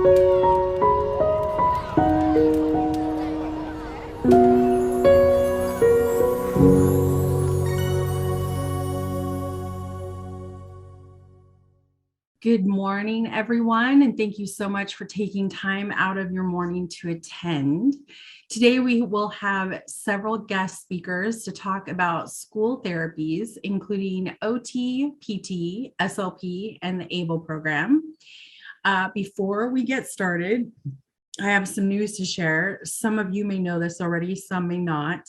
Good morning, everyone, and thank you so much for taking time out of your morning to attend. Today, we will have several guest speakers to talk about school therapies, including OT, PT, SLP, and the ABLE program. Before we get started, I have some news to share. Some of you may know this already, some may not.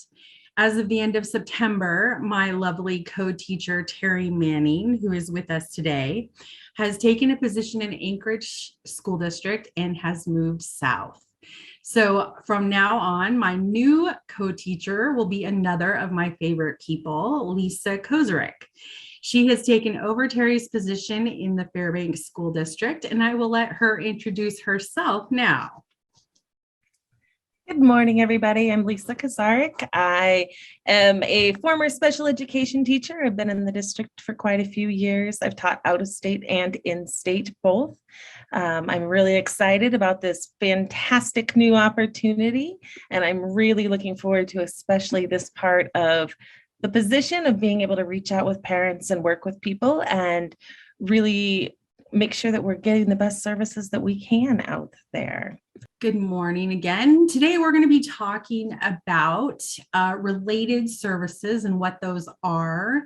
As of the end of September, my lovely co-teacher, Terry Manning, who is with us today, has taken a position in Anchorage School District and has moved south. So from now on, my new co-teacher will be another of my favorite people, Lisa Kozarek. She has taken over Terry's position in the Fairbanks School District, and I will let her introduce herself now. Good morning, everybody. I'm Lisa Kozarek. I am a former special education teacher. I've been in the district for quite a few years. I've taught out of state and in state both. I'm really excited about this fantastic new opportunity, and I'm really looking forward to especially this part of the position of being able to reach out with parents and work with people and really make sure that we're getting the best services that we can out there. Good morning again. Today we're going to be talking about related services and what those are,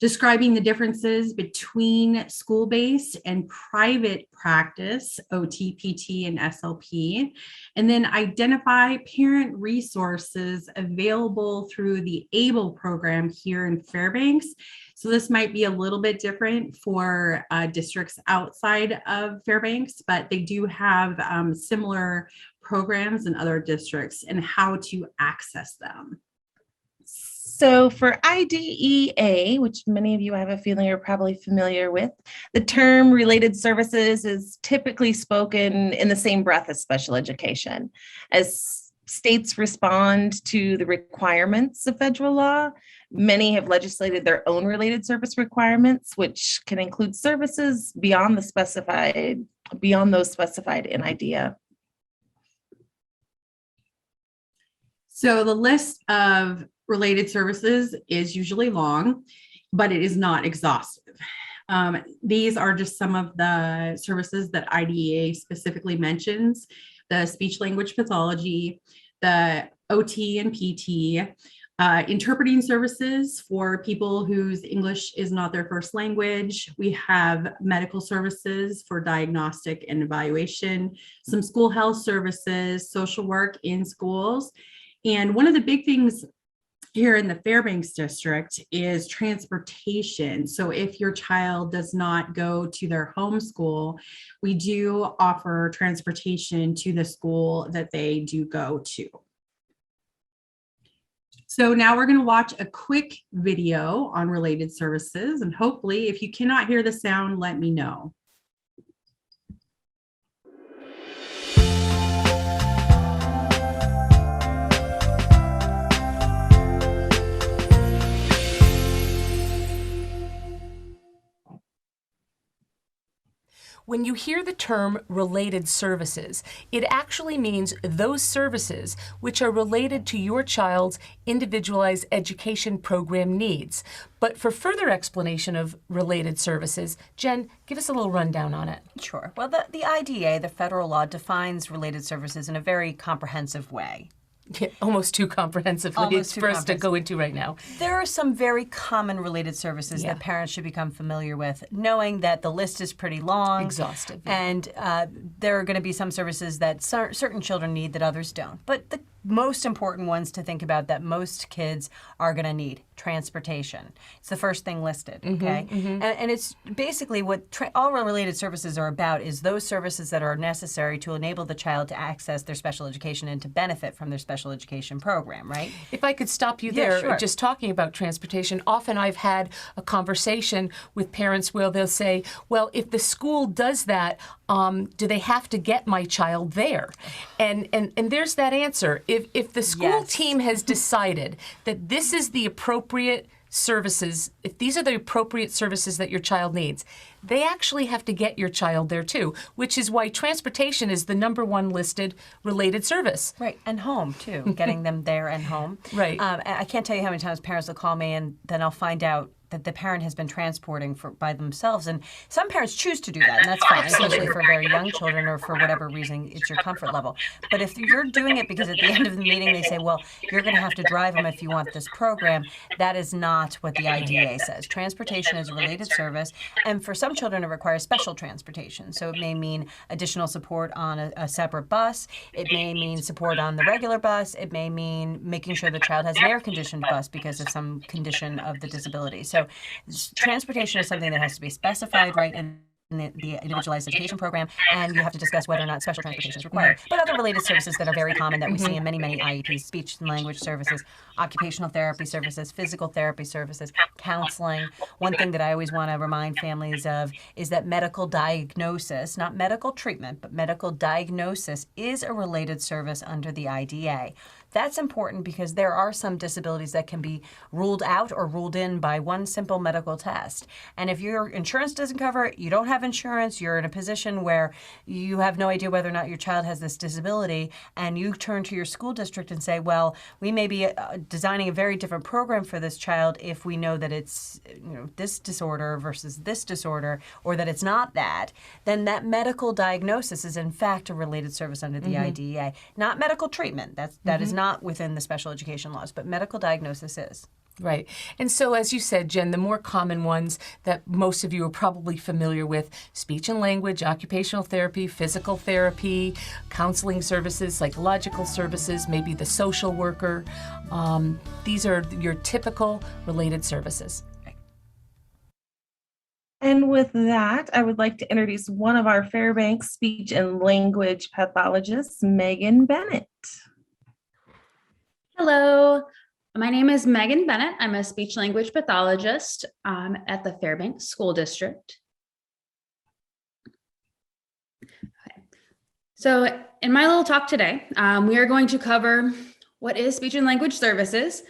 describing the differences between school-based and private practice, OT, PT, and SLP, and then identify parent resources available through the ABLE program here in Fairbanks. So this might be a little bit different for districts outside of Fairbanks, but they do have similar programs in other districts and how to access them. So for IDEA, which many of you I have a feeling are probably familiar with, the term related services is typically spoken in the same breath as special education. As states respond to the requirements of federal law, many have legislated their own related service requirements, which can include services beyond those specified in IDEA. So the list of related services is usually long, but it is not exhaustive. These are just some of the services that IDEA specifically mentions: the speech language pathology, the OT and PT, interpreting services for people whose English is not their first language. We have medical services for diagnostic and evaluation, some school health services, social work in schools. And one of the big things here in the Fairbanks district is transportation. So if your child does not go to their home school, we do offer transportation to the school that they do go to. So now we're going to watch a quick video on related services, and hopefully if you cannot hear the sound, let me know. When you hear the term related services, it actually means those services which are related to your child's individualized education program needs. But for further explanation of related services, Jen, give us a little rundown on it. Sure. Well, the IDEA, the federal law, defines related services in a very comprehensive way. Yeah, almost too comprehensively for us to go into right now. There are some very common related services that parents should become familiar with, knowing that the list is pretty long. Exhaustive. And there are going to be some services that certain children need that others don't. But the most important ones to think about that most kids are going to need: transportation. It's the first thing listed, okay? And it's basically what all related services are about, is those services that are necessary to enable the child to access their special education and to benefit from their special education program, right? If I could stop you there, sure. Just talking about transportation, often I've had a conversation with parents where they'll say, well, if the school does that, do they have to get my child there? And there's that answer. If the school team has decided that this is the appropriate services, if these are the appropriate services that your child needs, they actually have to get your child there too, which is why transportation is the number one listed related service. Right, and home too, getting them there and home. Right. I can't tell you how many times parents will call me and then I'll find out that the parent has been transporting by themselves. And some parents choose to do that, and that's fine, especially for very young children or for whatever reason it's your comfort level. But if you're doing it because at the end of the meeting they say, well, you're going to have to drive them if you want this program, that is not what the IDA says. Transportation is a related service, and for some children it requires special transportation. So it may mean additional support on a separate bus. It may mean support on the regular bus. It may mean making sure the child has an air-conditioned bus because of some condition of the disability. So transportation is something that has to be specified right in the individualized education program, and you have to discuss whether or not special transportation is required. But other related services that are very common that we see in many, many IEPs, speech and language services, occupational therapy services, physical therapy services, counseling. One thing that I always want to remind families of is that medical diagnosis, not medical treatment, but medical diagnosis is a related service under the IDA. That's important because there are some disabilities that can be ruled out or ruled in by one simple medical test. And if your insurance doesn't cover it, you don't have insurance, you're in a position where you have no idea whether or not your child has this disability, and you turn to your school district and say, well, we may be designing a very different program for this child if we know that it's this disorder versus this disorder, or that it's not that, then that medical diagnosis is in fact a related service under the IDEA. Not medical treatment. That is not within the special education laws, but medical diagnosis is. Right. And so, as you said, Jen, the more common ones that most of you are probably familiar with, speech and language, occupational therapy, physical therapy, counseling services, psychological services, maybe the social worker. These are your typical related services. And with that, I would like to introduce one of our Fairbanks speech and language pathologists, Megan Bennett. Hello, my name is Megan Bennett. I'm a speech language pathologist at the Fairbanks School District. Okay. So in my little talk today, we are going to cover what is speech and language services.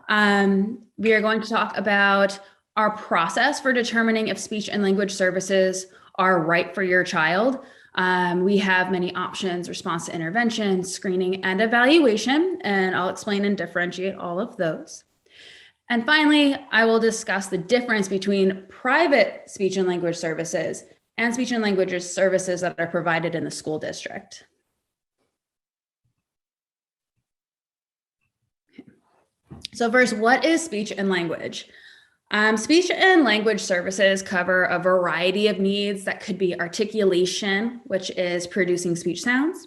We are going to talk about our process for determining if speech and language services are right for your child. We have many options: response to intervention, screening, and evaluation, and I'll explain and differentiate all of those. And finally, I will discuss the difference between private speech and language services and speech and language services that are provided in the school district. So first, what is speech and language? Speech and language services cover a variety of needs that could be articulation, which is producing speech sounds,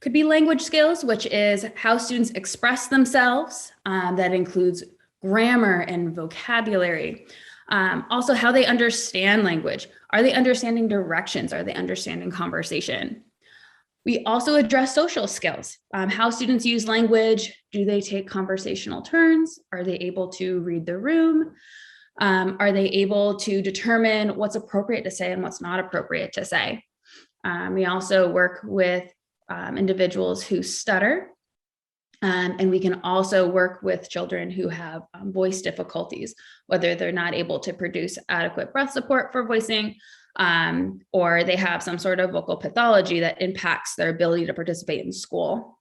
could be language skills, which is how students express themselves. That includes grammar and vocabulary. Also, how they understand language. Are they understanding directions? Are they understanding conversation? We also address social skills, how students use language. Do they take conversational turns? Are they able to read the room? Are they able to determine what's appropriate to say and what's not appropriate to say? We also work with individuals who stutter, and we can also work with children who have voice difficulties, whether they're not able to produce adequate breath support for voicing, or they have some sort of vocal pathology that impacts their ability to participate in school.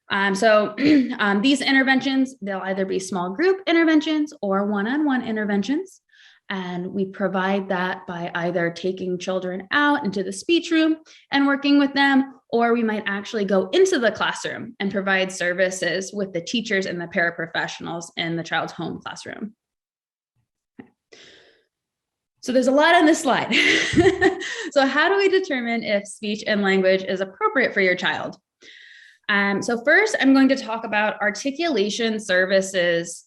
These interventions, they'll either be small group interventions or one-on-one interventions. And we provide that by either taking children out into the speech room and working with them, or we might actually go into the classroom and provide services with the teachers and the paraprofessionals in the child's home classroom. So there's a lot on this slide. So how do we determine if speech and language is appropriate for your child? So first, I'm going to talk about articulation services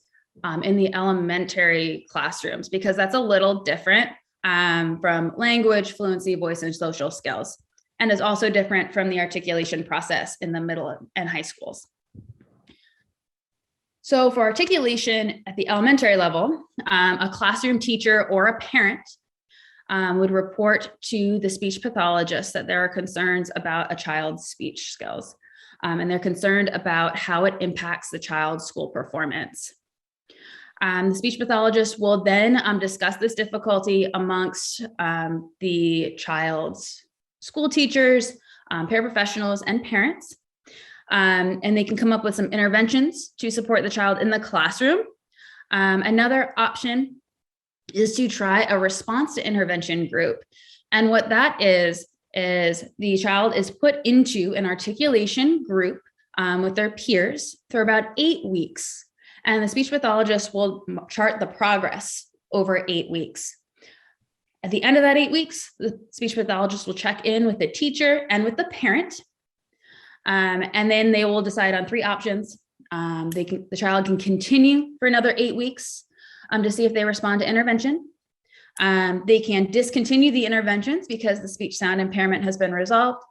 in the elementary classrooms, because that's a little different from language, fluency, voice, and social skills, and is also different from the articulation process in the middle and high schools. So for articulation at the elementary level, a classroom teacher or a parent would report to the speech pathologist that there are concerns about a child's speech skills. And they're concerned about how it impacts the child's school performance. The speech pathologist will then discuss this difficulty amongst the child's school teachers, paraprofessionals, and parents. And they can come up with some interventions to support the child in the classroom. Another option is to try a response to intervention group. And what that is the child is put into an articulation group with their peers for about 8 weeks. And the speech pathologist will chart the progress over 8 weeks. At the end of that 8 weeks, the speech pathologist will check in with the teacher and with the parent. And then they will decide on 3 options. The child can continue for another 8 weeks to see if they respond to intervention. They can discontinue the interventions because the speech sound impairment has been resolved.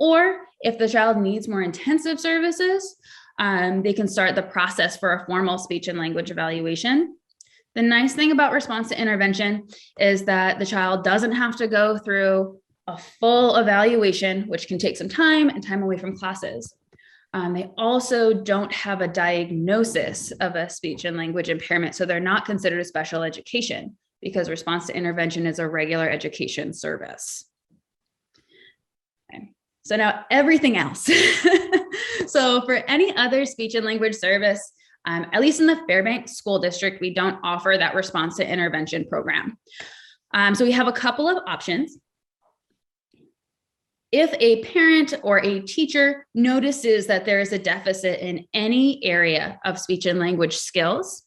Or if the child needs more intensive services, they can start the process for a formal speech and language evaluation. The nice thing about response to intervention is that the child doesn't have to go through a full evaluation, which can take some time and time away from classes. They also don't have a diagnosis of a speech and language impairment, so they're not considered a special education because response to intervention is a regular education service. Okay. So now everything else. So for any other speech and language service, at least in the Fairbanks School District, we don't offer that response to intervention program. So we have a couple of options. If a parent or a teacher notices that there is a deficit in any area of speech and language skills,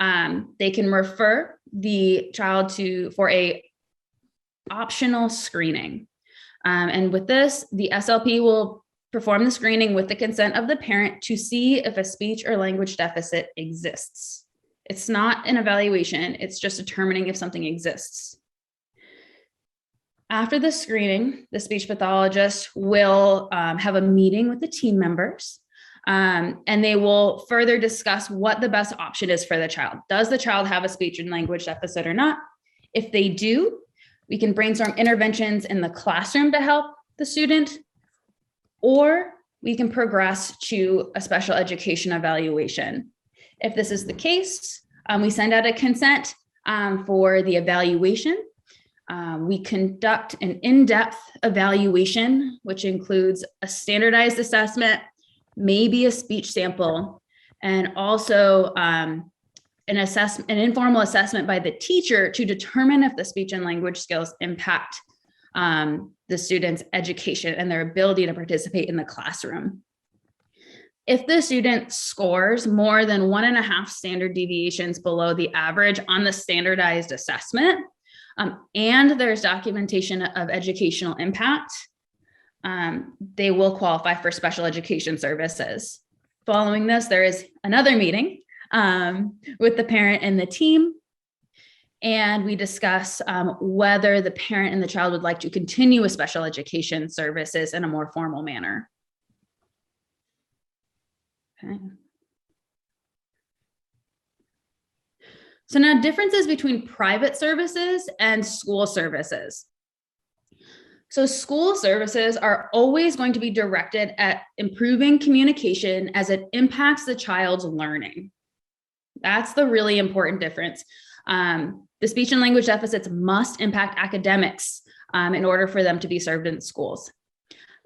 they can refer the child for a optional screening. And with this, the SLP will perform the screening with the consent of the parent to see if a speech or language deficit exists. It's not an evaluation, it's just determining if something exists. After the screening, the speech pathologist will have a meeting with the team members, and they will further discuss what the best option is for the child. Does the child have a speech and language deficit or not? If they do, we can brainstorm interventions in the classroom to help the student, or we can progress to a special education evaluation. If this is the case, we send out a consent for the evaluation. We conduct an in-depth evaluation, which includes a standardized assessment, maybe a speech sample, and also an informal assessment by the teacher to determine if the speech and language skills impact the student's education and their ability to participate in the classroom. If the student scores more than 1.5 standard deviations below the average on the standardized assessment, and there's documentation of educational impact, they will qualify for special education services. Following this, there is another meeting with the parent and the team, and we discuss whether the parent and the child would like to continue with special education services in a more formal manner. Okay. So now differences between private services and school services. So school services are always going to be directed at improving communication as it impacts the child's learning. That's the really important difference. The speech and language deficits must impact academics in order for them to be served in schools.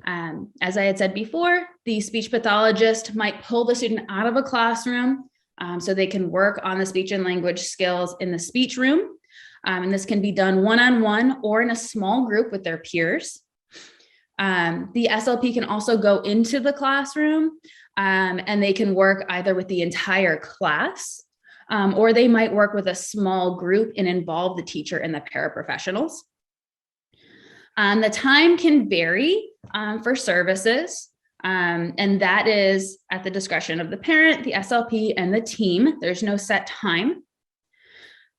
As I had said before, the speech pathologist might pull the student out of a classroom so they can work on the speech and language skills in the speech room. And this can be done one-on-one or in a small group with their peers. The SLP can also go into the classroom and they can work either with the entire class or they might work with a small group and involve the teacher and the paraprofessionals. The time can vary for services, and that is at the discretion of the parent, the SLP, and the team. There's no set time.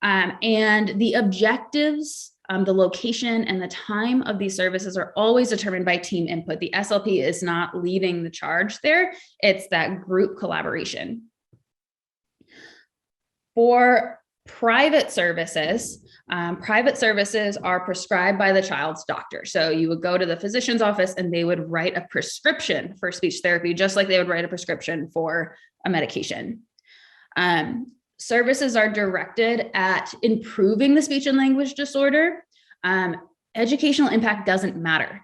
And the objectives, the location, and the time of these services are always determined by team input. The SLP is not leading the charge there. It's that group collaboration. For private services are prescribed by the child's doctor. So you would go to the physician's office and they would write a prescription for speech therapy, just like they would write a prescription for a medication. services are directed at improving the speech and language disorder, educational impact doesn't matter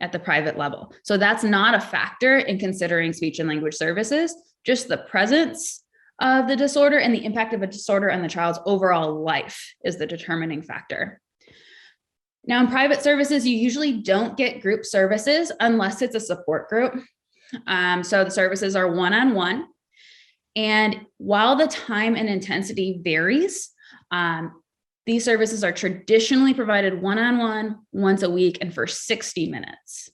at the private level. So that's not a factor in considering speech and language services, just the presence of the disorder and the impact of a disorder on the child's overall life is the determining factor. Now, in private services, you usually don't get group services unless it's a support group. So the services are one-on-one. And while the time and intensity varies, these services are traditionally provided one-on-one, once a week, and for 60 minutes.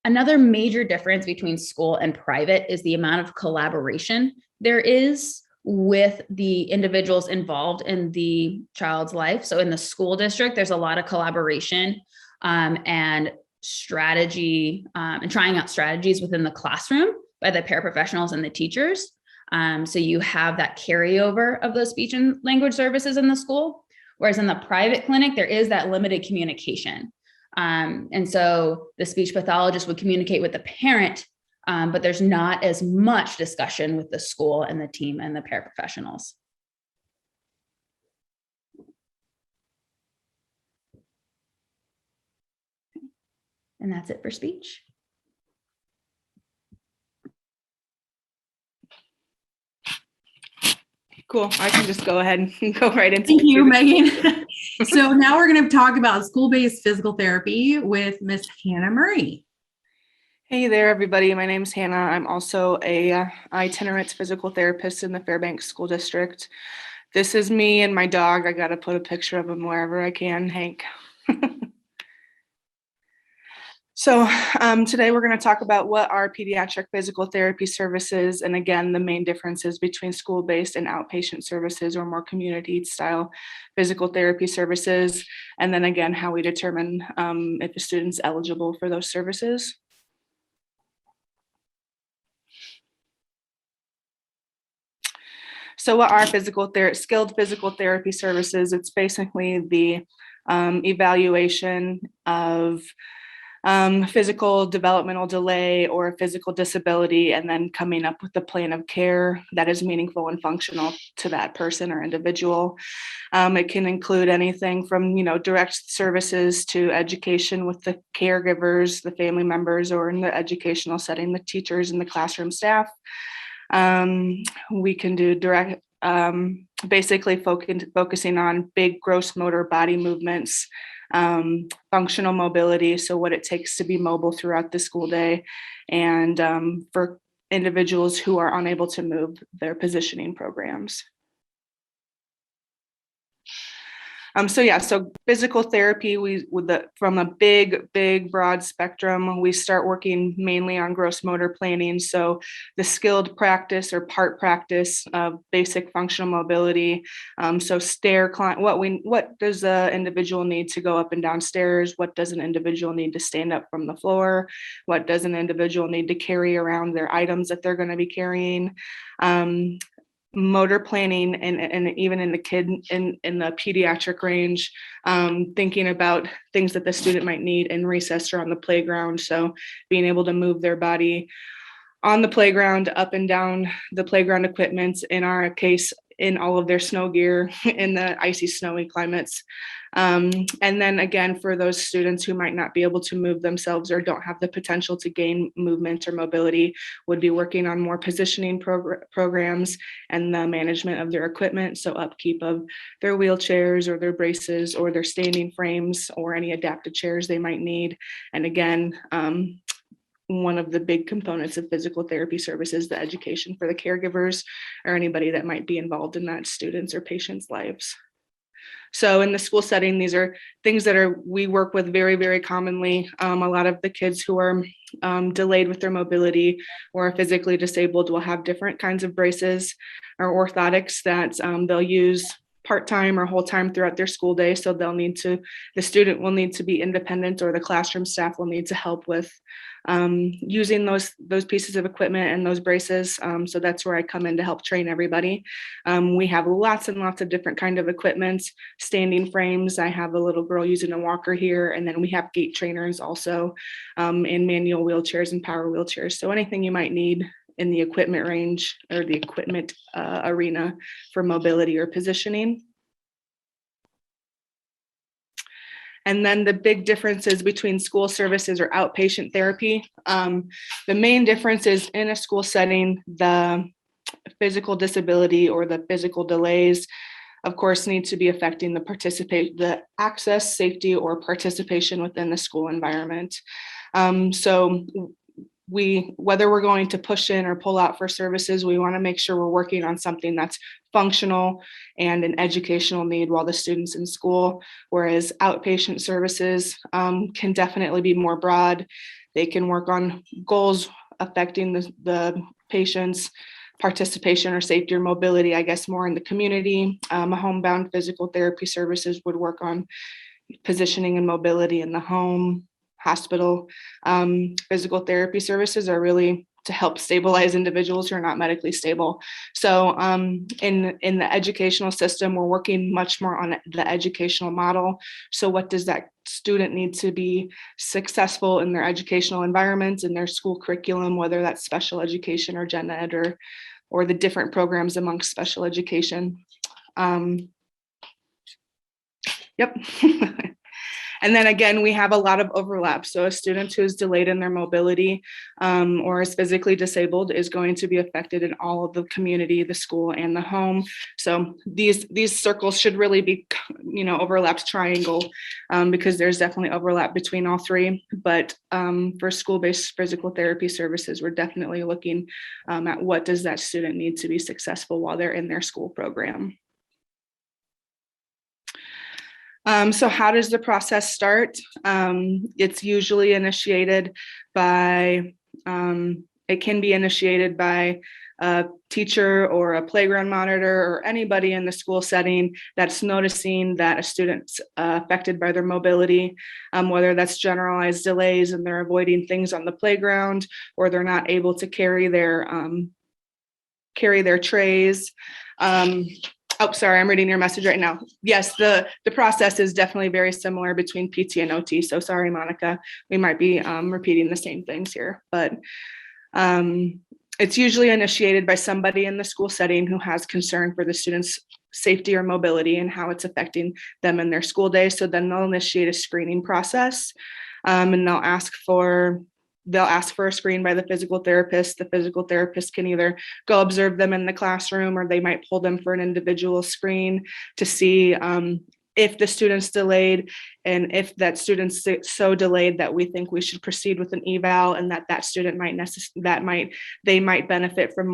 Another major difference between school and private is the amount of collaboration there is with the individuals involved in the child's life. So in the school district, there's a lot of collaboration and strategy and trying out strategies within the classroom by the paraprofessionals and the teachers. So you have that carryover of those speech and language services in the school, whereas in the private clinic, there is that limited communication. And so the speech pathologist would communicate with the parent, but there's not as much discussion with the school and the team and the paraprofessionals. And that's it for speech. Cool. I can just go ahead and go right into Thank you, Megan. So now we're going to talk about school-based physical therapy with Miss Hannah Murray. Hey there, everybody. My name's Hannah. I'm also a itinerant physical therapist in the Fairbanks School District. This is me and my dog. I got to put a picture of him wherever I can, Hank. So today we're going to talk about what are pediatric physical therapy services, and again, the main differences between school-based and outpatient services or more community-style physical therapy services, and then again, how we determine if a student's eligible for those services. So what are skilled physical therapy services? It's basically the evaluation of physical developmental delay or physical disability, and then coming up with a plan of care that is meaningful and functional to that person or individual. It can include anything from, direct services to education with the caregivers, the family members, or in the educational setting, the teachers and the classroom staff. We can do direct, basically focusing on big gross motor body movements, functional mobility, so what it takes to be mobile throughout the school day, and for individuals who are unable to move, their positioning programs. So physical therapy, from a big broad spectrum, we start working mainly on gross motor planning. So the skilled practice or part practice of basic functional mobility. So stair climb, what does an individual need to go up and down stairs? What does an individual need to stand up from the floor? What does an individual need to carry around their items that they're going to be carrying? Motor planning, and even in the pediatric range, thinking about things that the student might need in recess or on the playground. So being able to move their body on the playground, up and down the playground equipment, in our case, in all of their snow gear in the icy, snowy climates. And then again, for those students who might not be able to move themselves or don't have the potential to gain movement or mobility, would be working on more positioning programs and the management of their equipment. So upkeep of their wheelchairs or their braces or their standing frames or any adapted chairs they might need. And again, one of the big components of physical therapy services, the education for the caregivers or anybody that might be involved in that students' or patients' lives. So in the school setting, these are things that we work with very, very commonly. A lot of the kids who are delayed with their mobility or physically disabled will have different kinds of braces or orthotics that they'll use part-time or whole time throughout their school day. So the student will need to be independent, or the classroom staff will need to help with using those pieces of equipment and those braces. So that's where I come in to help train everybody. We have lots and lots of different kind of equipment, standing frames. I have a little girl using a walker here, and then we have gait trainers also, in manual wheelchairs and power wheelchairs. So anything you might need in the equipment range or the equipment arena for mobility or positioning. And then the big differences between school services or outpatient therapy. The main difference is in a school setting, the physical disability or the physical delays, of course, need to be affecting the access, safety, or participation within the school environment. So whether we're going to push in or pull out for services, we want to make sure we're working on something that's functional and an educational need while the student's in school, whereas outpatient services can definitely be more broad. They can work on goals affecting the patient's participation or safety or mobility, I guess, more in the community. Homebound physical therapy services would work on positioning and mobility in the home. Hospital physical therapy services are really to help stabilize individuals who are not medically stable. So in the educational system, we're working much more on the educational model. So what does that student need to be successful in their educational environment, in their school curriculum, whether that's special education or gen ed or the different programs amongst special education. Yep. And then again, we have a lot of overlap. So a student who is delayed in their mobility or is physically disabled is going to be affected in all of the community, the school, and the home. So these circles should really be, overlapped triangle because there's definitely overlap between all three. But for school-based physical therapy services, we're definitely looking at what does that student need to be successful while they're in their school program. So how does the process start? It's usually initiated by, it can be initiated by a teacher or a playground monitor or anybody in the school setting that's noticing that a student's affected by their mobility, whether that's generalized delays and they're avoiding things on the playground, or they're not able to carry their trays. Oh, sorry, I'm reading your message right now. Yes, the process is definitely very similar between PT and OT. So sorry, Monica, we might be repeating the same things here, but it's usually initiated by somebody in the school setting who has concern for the student's safety or mobility and how it's affecting them in their school day. So then they'll initiate a screening process and they'll ask for a screen by the physical therapist. The physical therapist can either go observe them in the classroom, or they might pull them for an individual screen to see if the student's delayed, and if that student's so delayed that we think we should proceed with an eval, and that student they might benefit from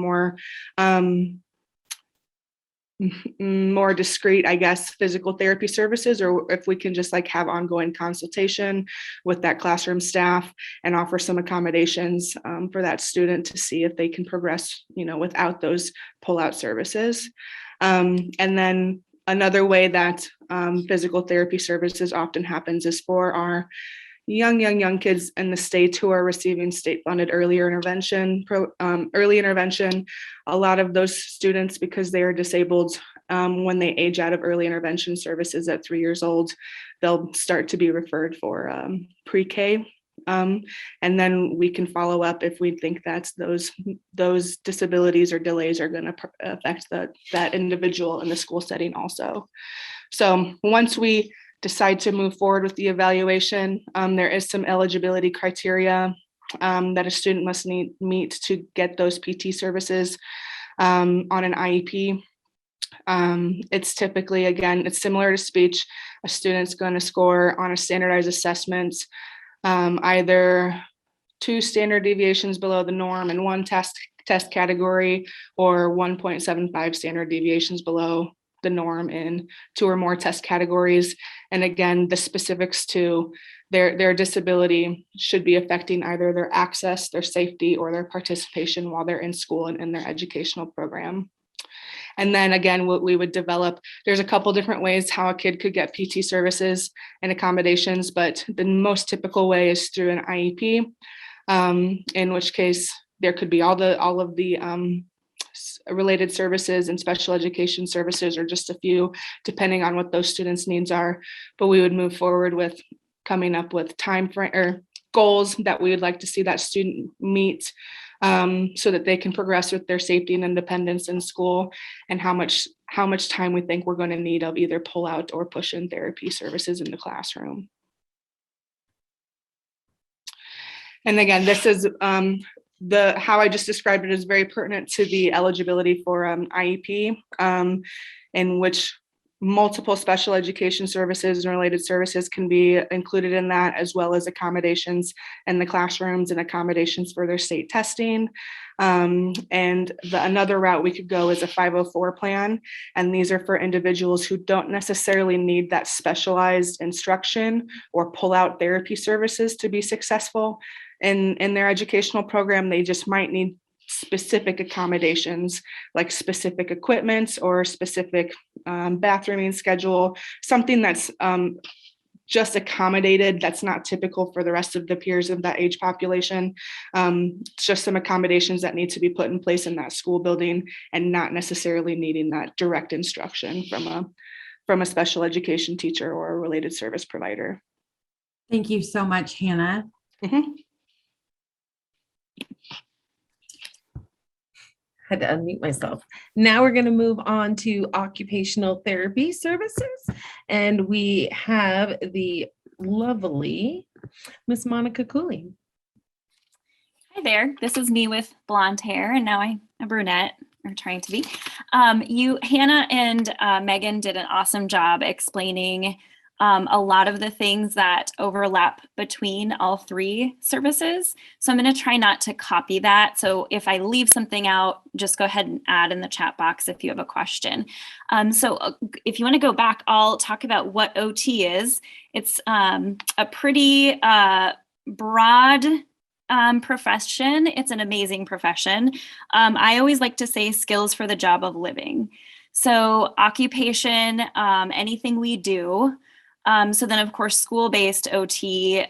more discrete, I guess, physical therapy services, or if we can just have ongoing consultation with that classroom staff and offer some accommodations for that student to see if they can progress, without those pull-out services. And then another way that physical therapy services often happens is for our young kids in the state who are receiving state-funded early intervention. A lot of those students, because they are disabled, when they age out of early intervention services at 3 years old, they'll start to be referred for pre-K. And then we can follow up if we think that those disabilities or delays are going to affect that individual in the school setting also. So once we decide to move forward with the evaluation, there is some eligibility criteria that a student must meet to get those PT services on an IEP. It's typically, again, it's similar to speech. A student's going to score on a standardized assessment, either 2 standard deviations below the norm in one test category, or 1.75 standard deviations below the norm in 2 or more test categories. And again, the specifics to their disability should be affecting either their access, their safety, or their participation while they're in school and in their educational program. And then again, what we would develop, there's a couple different ways how a kid could get PT services and accommodations, but the most typical way is through an IEP, in which case there could be all of the related services and special education services, or just a few, depending on what those students' needs are. But we would move forward with coming up with time frame or goals that we would like to see that student meet so that they can progress with their safety and independence in school, and how much time we think we're going to need of either pull out or push in therapy services in the classroom. And again, this is how I just described it is very pertinent to the eligibility for IEP, in which multiple special education services and related services can be included in that, as well as accommodations in the classrooms and accommodations for their state testing. Another route we could go is a 504 plan. And these are for individuals who don't necessarily need that specialized instruction or pull out therapy services to be successful in their educational program. They just might need specific accommodations, like specific equipment or specific bathrooming schedule, something that's just accommodated, that's not typical for the rest of the peers of that age population. Just some accommodations that need to be put in place in that school building, and not necessarily needing that direct instruction from a special education teacher or a related service provider. Thank you so much, Hannah. Mm-hmm. Had to unmute myself. Now we're going to move on to occupational therapy services. And we have the lovely Miss Monica Cooley. Hi there. This is me with blonde hair, and now I'm a brunette, or trying to be. Hannah and Megan did an awesome job explaining a lot of the things that overlap between all three services. So I'm going to try not to copy that. So if I leave something out, just go ahead and add in the chat box if you have a question. So if you want to go back, I'll talk about what OT is. It's a pretty broad profession. It's an amazing profession. I always like to say skills for the job of living. So occupation, anything we do. So then, of course, school-based OT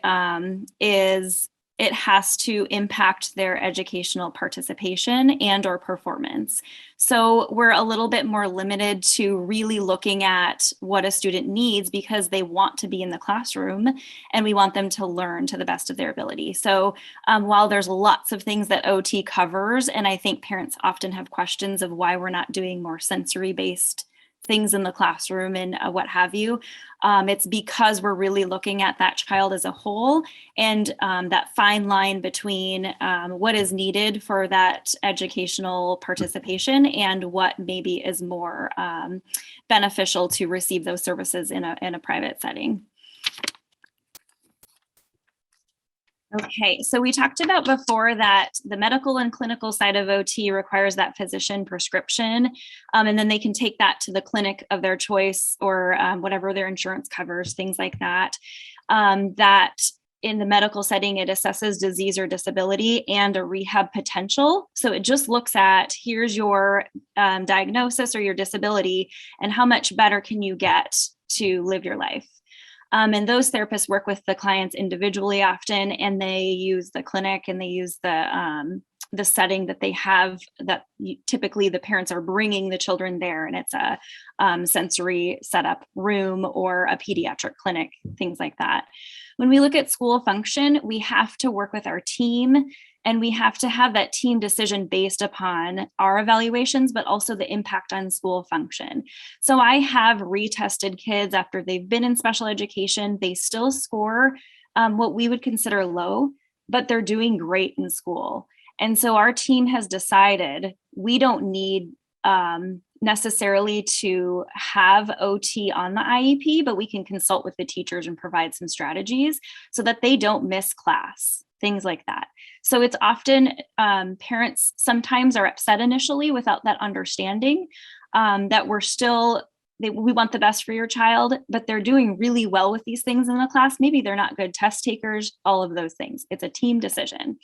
it has to impact their educational participation and or performance. So we're a little bit more limited to really looking at what a student needs, because they want to be in the classroom and we want them to learn to the best of their ability. So while there's lots of things that OT covers, and I think parents often have questions of why we're not doing more sensory-based things in the classroom and what have you. It's because we're really looking at that child as a whole, and that fine line between what is needed for that educational participation and what maybe is more beneficial to receive those services in a private setting. Okay, so we talked about before that the medical and clinical side of OT requires that physician prescription, and then they can take that to the clinic of their choice, or whatever their insurance covers, things like that. That in the medical setting, it assesses disease or disability and a rehab potential. So it just looks at, here's your diagnosis or your disability, and how much better can you get to live your life. And those therapists work with the clients individually often, and they use the clinic and they use the setting that they have, that typically the parents are bringing the children there, and it's a sensory setup room or a pediatric clinic, things like that. When we look at school function, we have to work with our team, and we have to have that team decision based upon our evaluations, but also the impact on school function. So I have retested kids after they've been in special education. They still score what we would consider low, but they're doing great in school. And so our team has decided we don't need necessarily to have OT on the IEP, but we can consult with the teachers and provide some strategies so that they don't miss class, things like that. So it's often parents sometimes are upset initially without that understanding that we want the best for your child, but they're doing really well with these things in the class. Maybe they're not good test takers, all of those things. It's a team decision.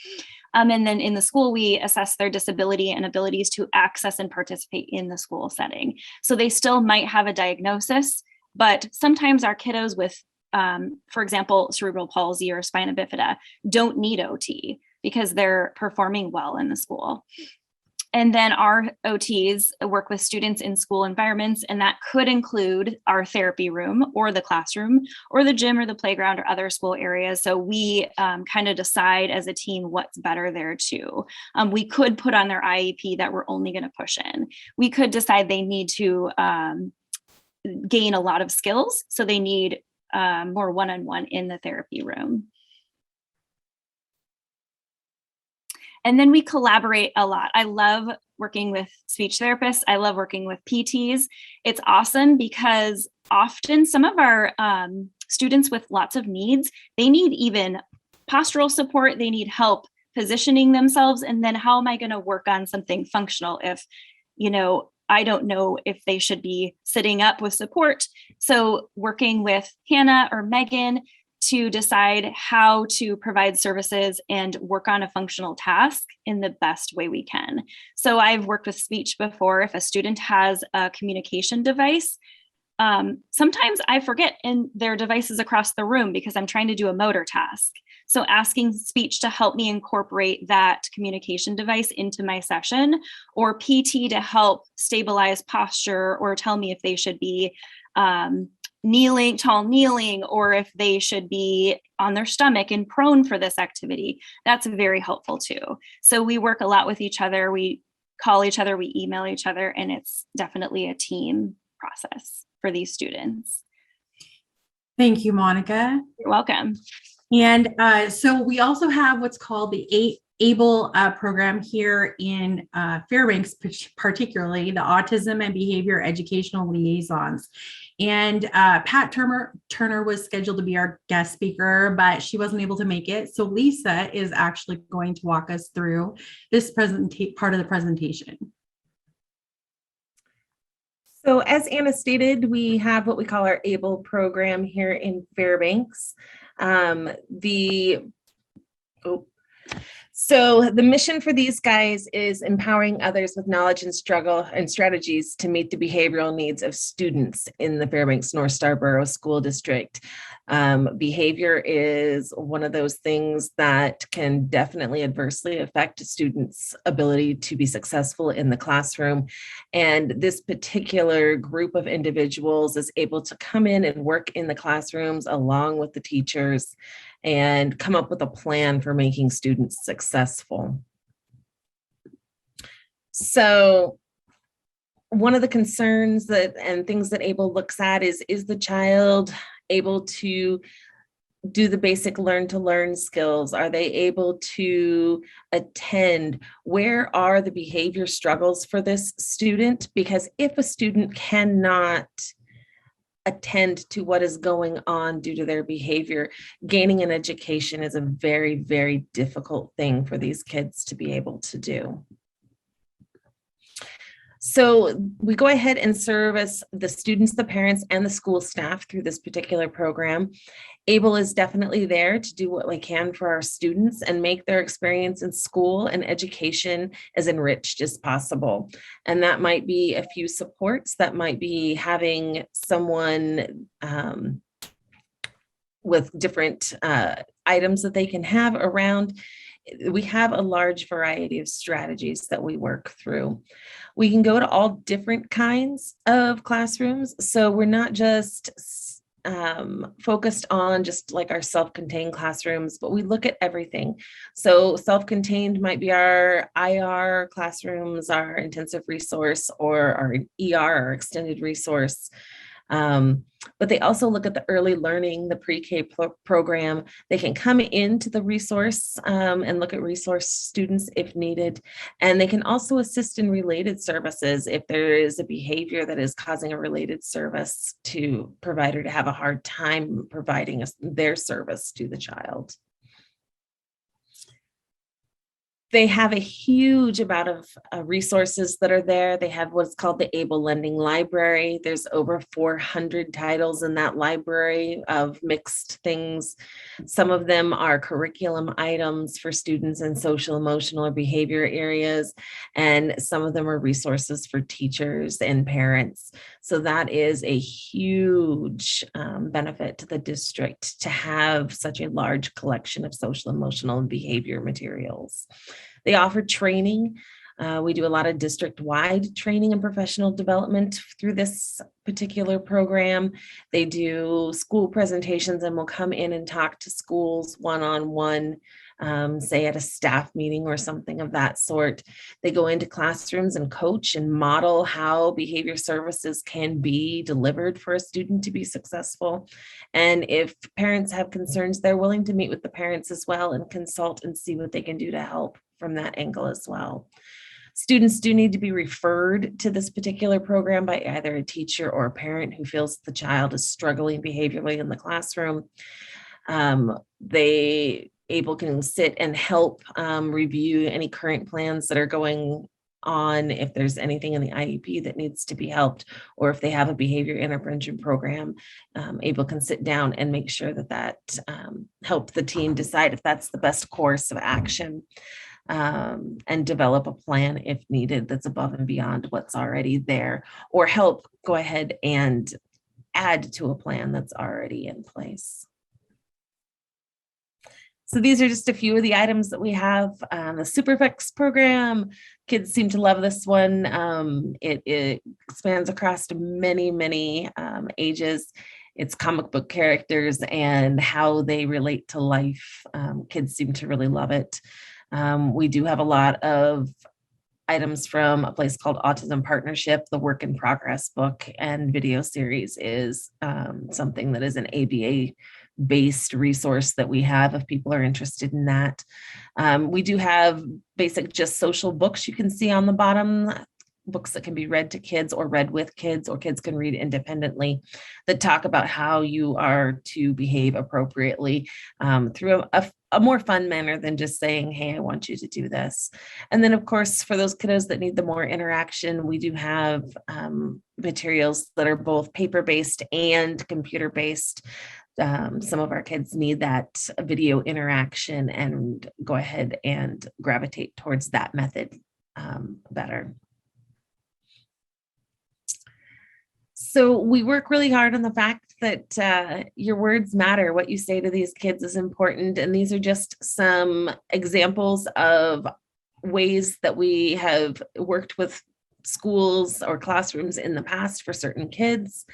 And then in the school, we assess their disability and abilities to access and participate in the school setting. So they still might have a diagnosis, but sometimes our kiddos with, for example, cerebral palsy or spina bifida don't need OT because they're performing well in the school. And then our OTs work with students in school environments, and that could include our therapy room or the classroom or the gym or the playground or other school areas. So we kind of decide as a team what's better there too. We could put on their IEP that we're only going to push in. We could decide they need to gain a lot of skills, so they need more one-on-one in the therapy room. And then we collaborate a lot. I love working with speech therapists. I love working with PTs. It's awesome because often some of our students with lots of needs, they need even postural support. They need help positioning themselves. And then how am I going to work on something functional if, I don't know if they should be sitting up with support. So working with Hannah or Megan to decide how to provide services and work on a functional task in the best way we can. So I've worked with speech before. If a student has a communication device, sometimes I forget and their device is across the room because I'm trying to do a motor task. So asking speech to help me incorporate that communication device into my session, or PT to help stabilize posture or tell me if they should be tall kneeling, or if they should be on their stomach and prone for this activity. That's very helpful too. So we work a lot with each other. We call each other, we email each other, and it's definitely a team process for these students. Thank you, Monica. You're welcome. And so we also have what's called the ABLE program here in Fairbanks, particularly the Autism and Behavior Educational Liaisons. And Pat Turner was scheduled to be our guest speaker, but she wasn't able to make it. So Lisa is actually going to walk us through this part of the presentation. So as Anna stated, we have what we call our ABLE program here in Fairbanks. So the mission for these guys is empowering others with knowledge and struggle and strategies to meet the behavioral needs of students in the Fairbanks North Star Borough School District. Behavior is one of those things that can definitely adversely affect students' ability to be successful in the classroom. And this particular group of individuals is able to come in and work in the classrooms along with the teachers and come up with a plan for making students successful. So one of the concerns and things that ABLE looks at is the child able to do the basic learn to learn skills? Are they able to attend? Where are the behavior struggles for this student? Because if a student cannot attend to what is going on due to their behavior, gaining an education is a very, very difficult thing for these kids to be able to do. So we go ahead and service the students, the parents, and the school staff through this particular program. ABLE is definitely there to do what we can for our students and make their experience in school and education as enriched as possible. And that might be a few supports, that might be having someone with different items that they can have around. We have a large variety of strategies that we work through. We can go to all different kinds of classrooms. So we're not just focused on just like our self-contained classrooms, but we look at everything. So self-contained might be our IR classrooms, our intensive resource, or our ER, our extended resource. But they also look at the early learning, the pre-K program. They can come into the resource and look at resource students if needed. And they can also assist in related services if there is a behavior that is causing a related service to provider to have a hard time providing their service to the child. They have a huge amount of resources that are there. They have what's called the ABLE Lending Library. There's over 400 titles in that library of mixed things. Some of them are curriculum items for students in social, emotional, or behavior areas, and some of them are resources for teachers and parents. So that is a huge benefit to the district to have such a large collection of social, emotional, and behavior materials. They offer training We do a lot of district-wide training and professional development through this particular program. They do school presentations and will come in and talk to schools one-on-one, say at a staff meeting or something of that sort. They go into classrooms and coach and model how behavior services can be delivered for a student to be successful. And if parents have concerns, they're willing to meet with the parents as well and consult and see what they can do to help from that angle as well. Students do need to be referred to this particular program by either a teacher or a parent who feels the child is struggling behaviorally in the classroom. They can sit and help review any current plans that are going on, if there's anything in the IEP that needs to be helped, or if they have a behavior intervention program, ABLE can sit down and make sure that help the team decide if that's the best course of action, and develop a plan if needed that's above and beyond what's already there, or help go ahead and add to a plan that's already in place. So these are just a few of the items that we have. The Superflex program, kids seem to love this one. It spans across many ages. It's comic book characters and how they relate to life. Kids seem to really love it. We do have a lot of items from a place called Autism Partnership. The Work in Progress book and video series is something that is an ABA based resource that we have if people are interested in that. We do have basic just social books you can see on the bottom, books that can be read to kids or read with kids, or kids can read independently, that talk about how you are to behave appropriately through a more fun manner than just saying, hey, I want you to do this. And then of course, for those kiddos that need the more interaction, we do have materials that are both paper-based and computer-based. Some of our kids need that video interaction and go ahead and gravitate towards that method better. So we work really hard on the fact that your words matter. What you say to these kids is important. And these are just some examples of ways that we have worked with schools or classrooms in the past for certain kids.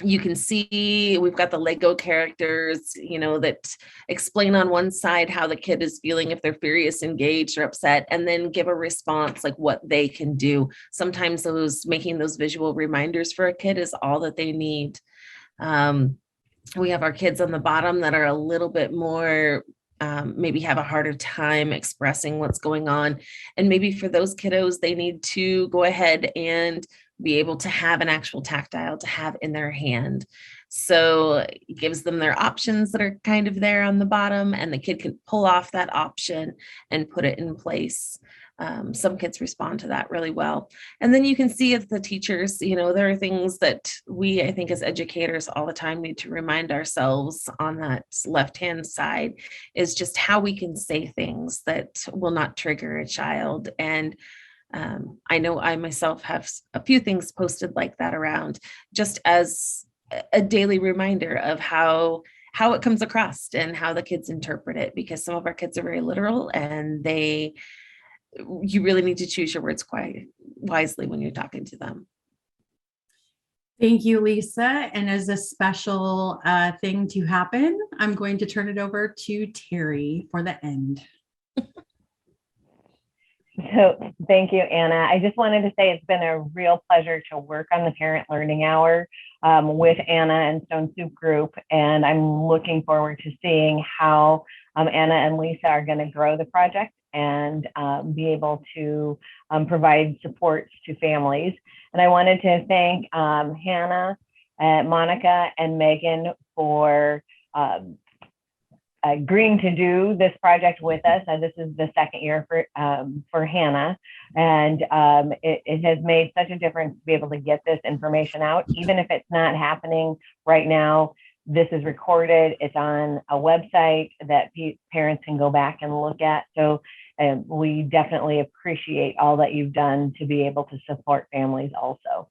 You can see we've got the Lego characters, that explain on one side how the kid is feeling, if they're furious, engaged, or upset, and then give a response like what they can do. Sometimes making those visual reminders for a kid is all that they need. We have our kids on the bottom that are a little bit more maybe have a harder time expressing what's going on. And maybe for those kiddos, they need to go ahead and be able to have an actual tactile to have in their hand. So it gives them their options that are kind of there on the bottom, and the kid can pull off that option and put it in place. Some kids respond to that really well. And then you can see as the teachers, there are things that we, I think as educators all the time need to remind ourselves on that left-hand side is just how we can say things that will not trigger a child. And I know I myself have a few things posted like that around, just as a daily reminder of how it comes across and how the kids interpret it, because some of our kids are very literal, and you really need to choose your words quite wisely when you're talking to them. Thank you, Lisa. And as a special thing to happen, I'm going to turn it over to Terry for the end. So thank you, Anna. I just wanted to say it's been a real pleasure to work on the Parent Learning Hour with Anna and Stone Soup Group. And I'm looking forward to seeing how Anna and Lisa are going to grow the project and be able to provide supports to families. And I wanted to thank Hannah, Monica, and Megan for agreeing to do this project with us. And this is the second year for Hannah. And it has made such a difference to be able to get this information out, even if it's not happening right now. This is recorded, it's on a website that parents can go back and look at. So we definitely appreciate all that you've done to be able to support families also.